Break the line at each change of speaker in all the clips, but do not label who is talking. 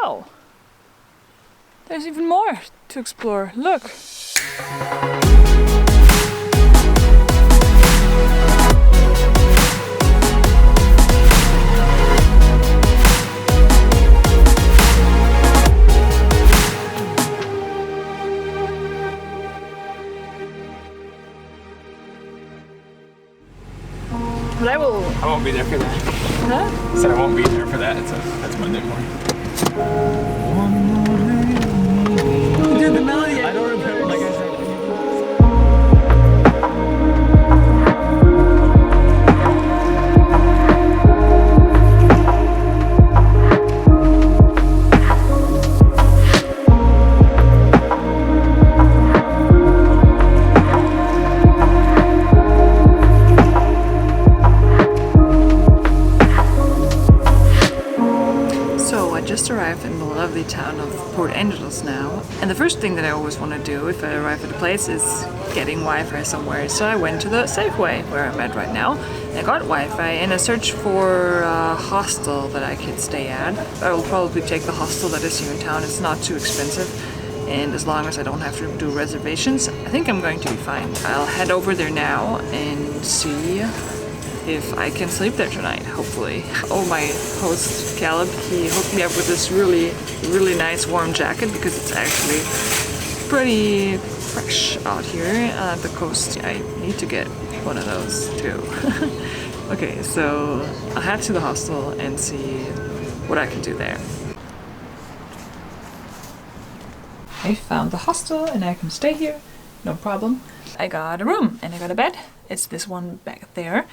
Oh, there's even more to explore. Look. But I
won't be there for that.
Huh?
I said I won't be there for that. That's Monday morning.
You did the melody.
I don't remember. Like I said.
Just arrived in the lovely town of Port Angeles now, and the first thing that I always want to do if I arrive at a place is getting Wi-Fi somewhere. So I went to the Safeway where I'm at right now. I got Wi-Fi and I searched for a hostel that I could stay at. I will probably take the hostel that is here in town. It's not too expensive, and as long as I don't have to do reservations, I think I'm going to be fine. I'll head over there now and see if I can sleep there tonight, hopefully. Oh, my host, Caleb, he hooked me up with this really nice warm jacket because it's actually pretty fresh out here at the coast. I need to get one of those too. Okay, so I'll head to the hostel and see what I can do there. I found the hostel and I can stay here, no problem. I got a room and I got a bed. It's this one back there.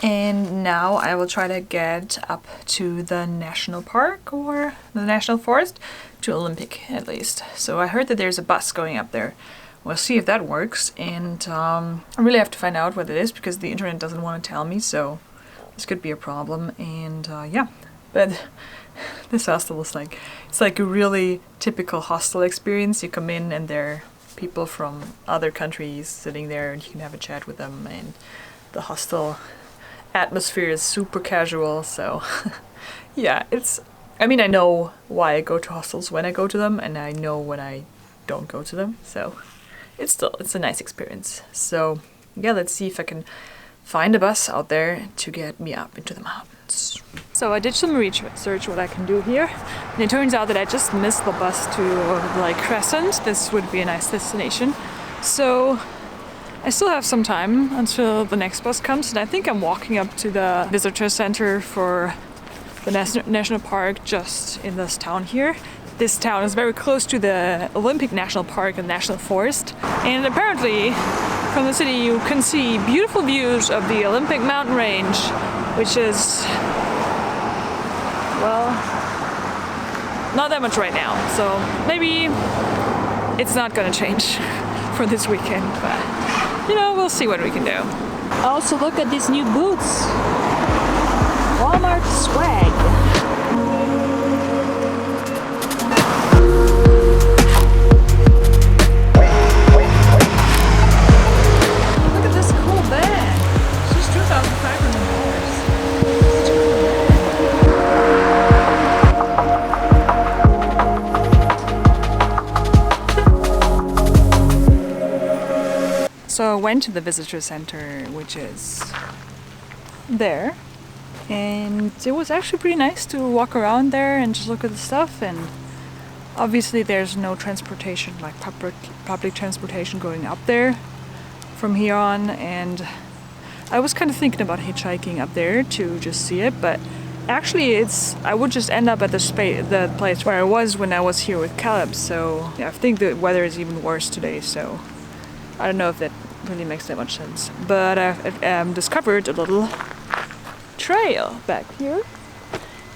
And now I will try to get up to the national park or the national forest, to Olympic at least. So I heard that there's a bus going up there. We'll see if that works, and I really have to find out what it is because the internet doesn't want to tell me, so this could be a problem. And yeah, but this hostel is like, it's like a really typical hostel experience. You come in and there are people from other countries sitting there and you can have a chat with them, and the hostel atmosphere is super casual, so yeah, I mean, I know why I go to hostels when I go to them, and I know when I don't go to them, so it's a nice experience. So yeah, let's see if I can find a bus out there to get me up into the mountains. So I did some research what I can do here, and it turns out that I just missed the bus to like Crescent. This would be a nice destination, so I still have some time until the next bus comes, and I think I'm walking up to the visitor center for the national park just in this town here. This town is very close to the Olympic National Park and National Forest, and apparently from the city you can see beautiful views of the Olympic mountain range, which is, well, not that much right now, so maybe it's not gonna change for this weekend, but you know, we'll see what we can do. Also, look at these new boots. Walmart swag. Look at this cool bag. It's just $2,500. So I went to the visitor center, which is there, and it was actually pretty nice to walk around there and just look at the stuff. And obviously there's no transportation, like public transportation going up there from here on, and I was kind of thinking about hitchhiking up there to just see it, but actually I would just end up at the place where I was when I was here with Caleb. So yeah, I think the weather is even worse today, so I don't know if that really makes that much sense. But I've discovered a little trail back here,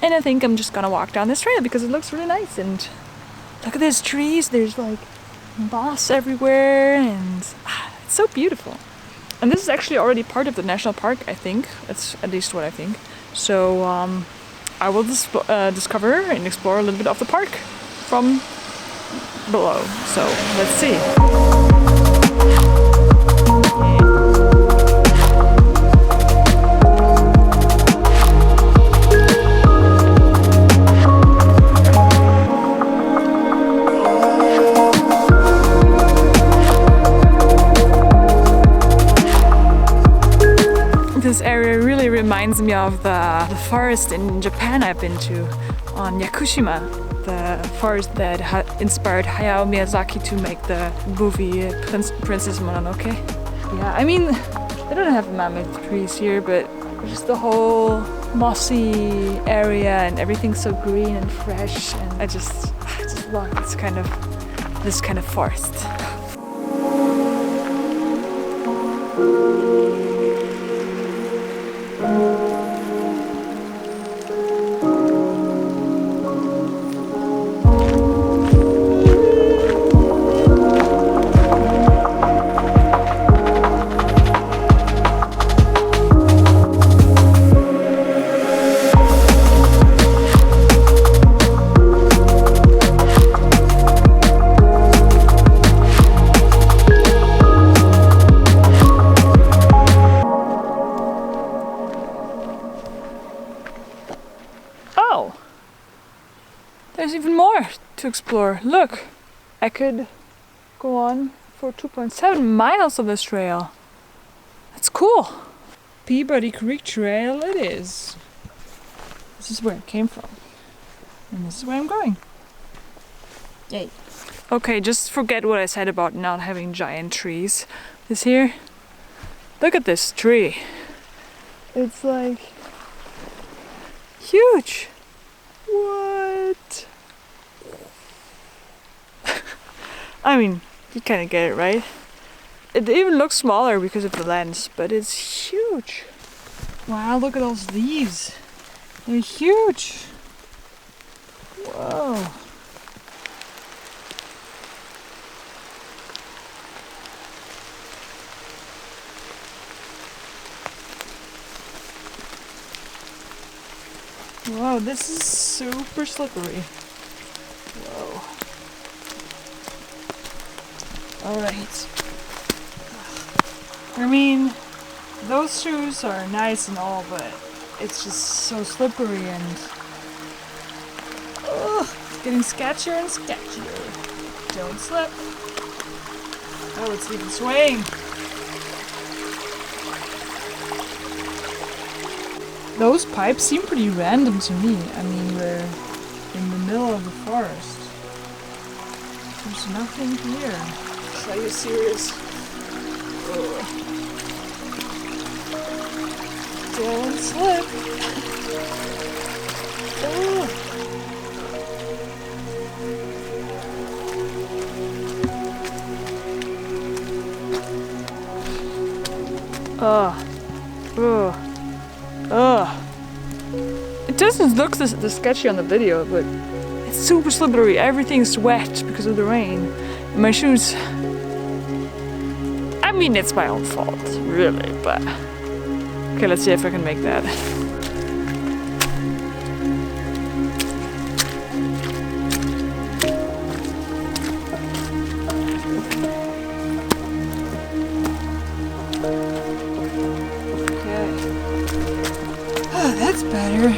and I think I'm just gonna walk down this trail because it looks really nice. And look at these trees, there's like moss everywhere, and it's so beautiful. And this is actually already part of the national park, I think. That's at least what I think. So I will discover and explore a little bit of the park from below. So let's see. reminds me of the forest in Japan I've been to on Yakushima, the forest that inspired Hayao Miyazaki to make the movie Princess Mononoke. Yeah, I mean, they don't have man-made trees here, but just the whole mossy area and everything's so green and fresh, and I just love this kind of forest. There's even more to explore. Look, I could go on for 2.7 miles of this trail. That's cool. Peabody Creek Trail it is. This is where it came from. And this is where I'm going. Yay. Okay, just forget what I said about not having giant trees. This here, look at this tree. It's like huge. What? I mean, you kind of get it, right? It even looks smaller because of the lens, but it's huge. Wow, look at those leaves. They're huge. Whoa. Wow, this is super slippery. Whoa. Alright. I mean, those shoes are nice and all, but it's just so slippery and it's getting sketchier and sketchier. Don't slip. Oh, it's even swaying. Those pipes seem pretty random to me. I mean, we're in the middle of the forest. There's nothing here. Are you serious? Ugh. Don't slip. It doesn't look this sketchy on the video, but it's super slippery. Everything's wet because of the rain. And my shoes, I mean, it's my own fault, really, but okay, let's see if I can make that. That's better.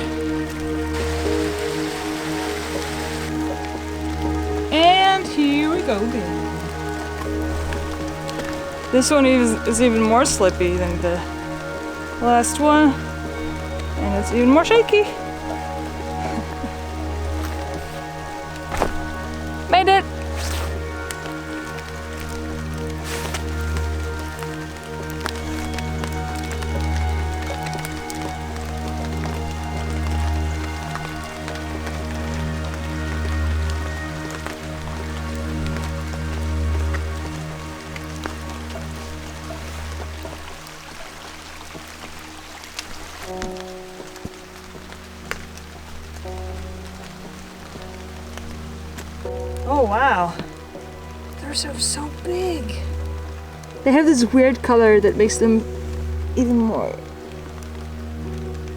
And here we go again. This one is even more slippy than the last one. And it's even more shaky. Made it! Oh wow, they're so big. They have this weird color that makes them even more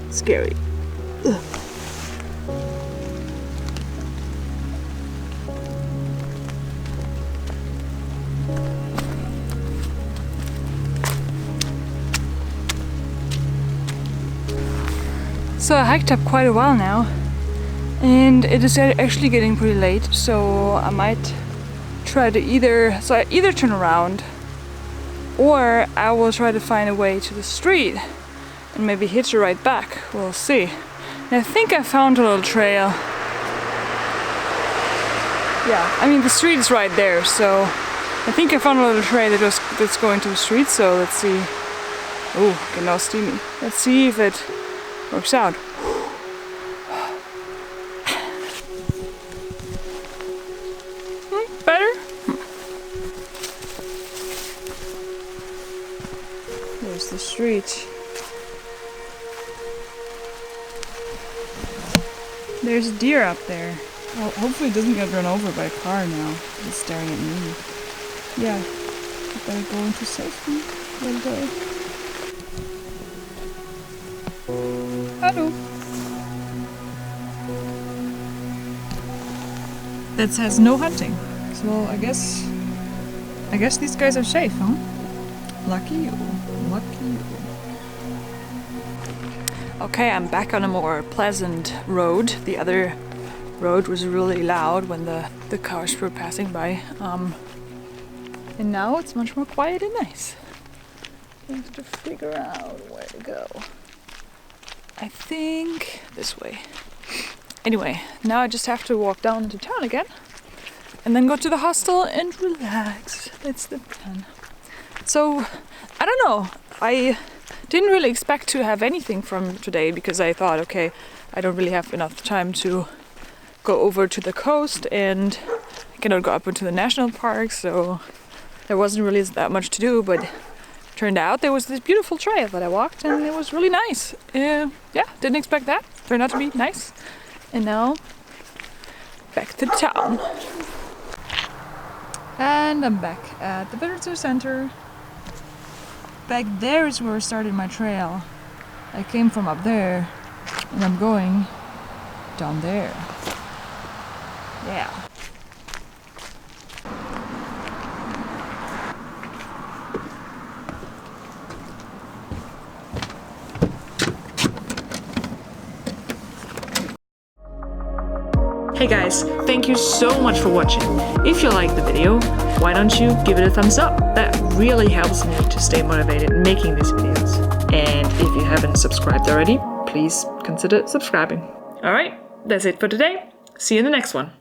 scary. Ugh. So I hiked up quite a while now, and it is actually getting pretty late, so I might try to either turn around, or I will try to find a way to the street. and maybe hitch a ride back. We'll see. And I think I found a little trail. Yeah, I mean the street is right there, so I think I found a little trail that's going to the street, so let's see. Oh, getting all steamy. Let's see if it works out. Better? There's the street. There's a deer up there. Well, hopefully it doesn't get run over by a car now. It's staring at me. Yeah, I better go into safety. Little boy. Hello. That says no hunting. So I guess these guys are safe, huh? Lucky you. Lucky you. Okay, I'm back on a more pleasant road. The other road was really loud when the cars were passing by. And now it's much more quiet and nice. I have to figure out where to go. I think this way. Anyway, now I just have to walk down to town again and then go to the hostel and relax. That's the plan. So, I don't know. I didn't really expect to have anything from today because I thought, okay, I don't really have enough time to go over to the coast and I cannot go up into the national park, so there wasn't really that much to do, but turned out there was this beautiful trail that I walked and it was really nice. Yeah, didn't expect that. Turned out to be nice. And now, back to town. And I'm back at the visitor center. Back there is where I started my trail. I came from up there and I'm going down there. Yeah. Hey guys, thank you so much for watching. If you liked the video, why don't you give it a thumbs up? That really helps me to stay motivated making these videos. And if you haven't subscribed already, please consider subscribing. Alright, that's it for today. See you in the next one.